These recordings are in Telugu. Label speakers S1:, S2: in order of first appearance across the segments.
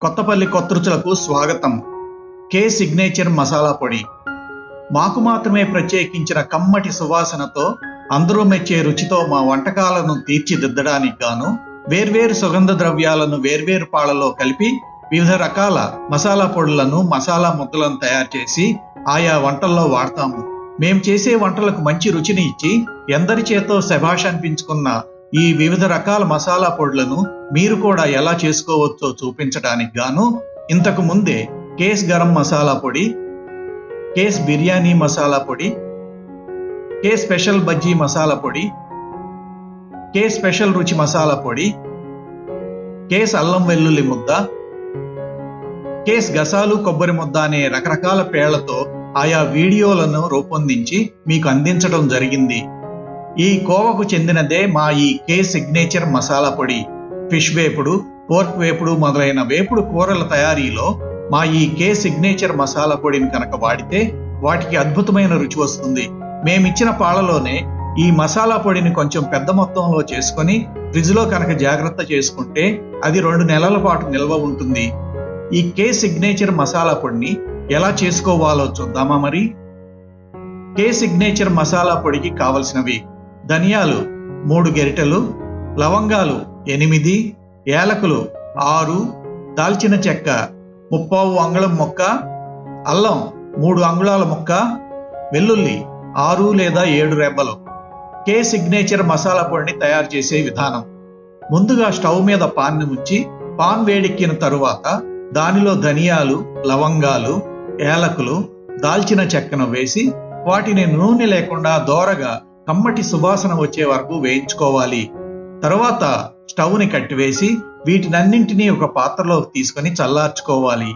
S1: కొత్తపల్లి కొత్త రుచులకు స్వాగతం. కే సిగ్నేచర్ మసాలా పొడి మాకు మాత్రమే ప్రత్యేకించిన కమ్మటి సువాసనతో అందరూ మెచ్చే రుచితో మా వంటకాలను తీర్చిదిద్దడానికి గాను వేర్వేరు సుగంధ ద్రవ్యాలను వేర్వేరు పాలలో కలిపి వివిధ రకాల మసాలా పొడులను మసాలా ముద్దలను తయారు చేసి ఆయా వంటల్లో వాడతాము. మేం చేసే వంటలకు మంచి రుచిని ఇచ్చి ఎందరి చేతో శభాష్ అనిపించుకున్న ఈ వివిధ రకాల మసాలా పొడులను మీరు కూడా ఎలా చేసుకోవచ్చో చూపించడానికి గాను ఇంతకు ముందే కేస్ గరం మసాలా పొడి, కేస్ బిర్యానీ మసాలా పొడి, కేస్ స్పెషల్ బజ్జీ మసాలా పొడి, కేస్ స్పెషల్ రుచి మసాలా పొడి, కేస్ అల్లం వెల్లుల్లి ముద్ద, కేస్ గసాలు కొబ్బరి ముద్ద అనే రకరకాల పేర్లతో ఆయా వీడియోలను రూపొందించి మీకు అందించడం జరిగింది. ఈ కోవకు చెందినదే మా ఈ కే సిగ్నేచర్ మసాలా పొడి. ఫిష్ వేపుడు, పోర్క్ వేపుడు మొదలైన వేపుడు కూరల తయారీలో మా ఈ కే సిగ్నేచర్ మసాలా పొడిని కనుక వాడితే వాటికి అద్భుతమైన రుచి వస్తుంది. మేమిచ్చిన పాలలోనే ఈ మసాలా పొడిని కొంచెం పెద్ద మొత్తంలో చేసుకొని ఫ్రిడ్జ్లో కనుక జాగ్రత్త చేసుకుంటే అది 2 నెలల పాటు నిల్వ ఉంటుంది. ఈ కే సిగ్నేచర్ మసాలా పొడిని ఎలా చేసుకోవాలో చూద్దామా మరి? కే సిగ్నేచర్ మసాలా పొడికి కావలసినవి: ధనియాలు 3 గరిటెలు, లవంగాలు 8, ఏలకులు 6, దాల్చిన చెక్క 3/4 అంగుళం ముక్క, అల్లం 3 అంగుళాల ముక్క, వెల్లుల్లి 6 లేదా 7 రెబ్బలు. కే సిగ్నేచర్ మసాలా పొడిని తయారు చేసే విధానం: ముందుగా స్టవ్ మీద పాన్ని ఉంచి పాన్ వేడెక్కిన తరువాత దానిలో ధనియాలు, లవంగాలు, ఏలకులు, దాల్చిన చెక్కను వేసి వాటిని నూనె లేకుండా దోరగా కమ్మటి సువాసన వచ్చే వరకు వేయించుకోవాలి. తరువాత స్టవ్ని కట్టివేసి వీటినన్నింటినీ ఒక పాత్రలోకి తీసుకొని చల్లార్చుకోవాలి.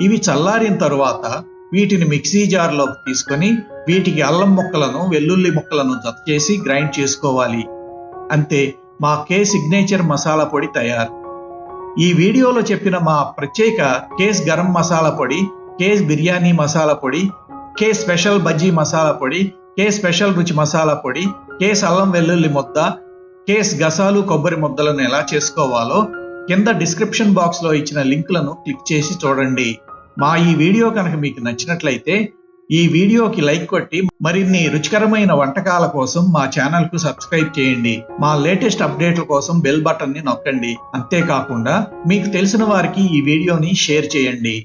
S1: ఇవి చల్లారిన తరువాత వీటిని మిక్సీ జార్లోకి తీసుకొని వీటికి అల్లం ముక్కలను, వెల్లుల్లి ముక్కలను జత చేసి గ్రైండ్ చేసుకోవాలి. అంతే, మా కే సిగ్నేచర్ మసాలా పొడి తయారు. ఈ వీడియోలో చెప్పిన మా ప్రత్యేక కేస్ గరం మసాలా పొడి, కేస్ బిర్యానీ మసాలా పొడి, కేస్ స్పెషల్ బజ్జీ మసాలా పొడి, కేస్ స్పెషల్ రుచి మసాలా పొడి, కేస్ అల్లం వెల్లుల్లి ముద్ద, కేస్ గసాలు కొబ్బరి ముద్దలను ఎలా చేసుకోవాలో కింద డిస్క్రిప్షన్ బాక్స్లో ఇచ్చిన లింకులను క్లిక్ చేసి చూడండి. మా ఈ వీడియో కనుక మీకు నచ్చినట్లయితే ఈ వీడియోకి లైక్ కొట్టి మరిన్ని రుచికరమైన వంటకాల కోసం మా ఛానల్కు సబ్స్క్రైబ్ చేయండి. మా లేటెస్ట్ అప్డేట్ల కోసం బెల్ బటన్ని నొక్కండి. అంతేకాకుండా మీకు తెలిసిన వారికి ఈ వీడియోని షేర్ చేయండి.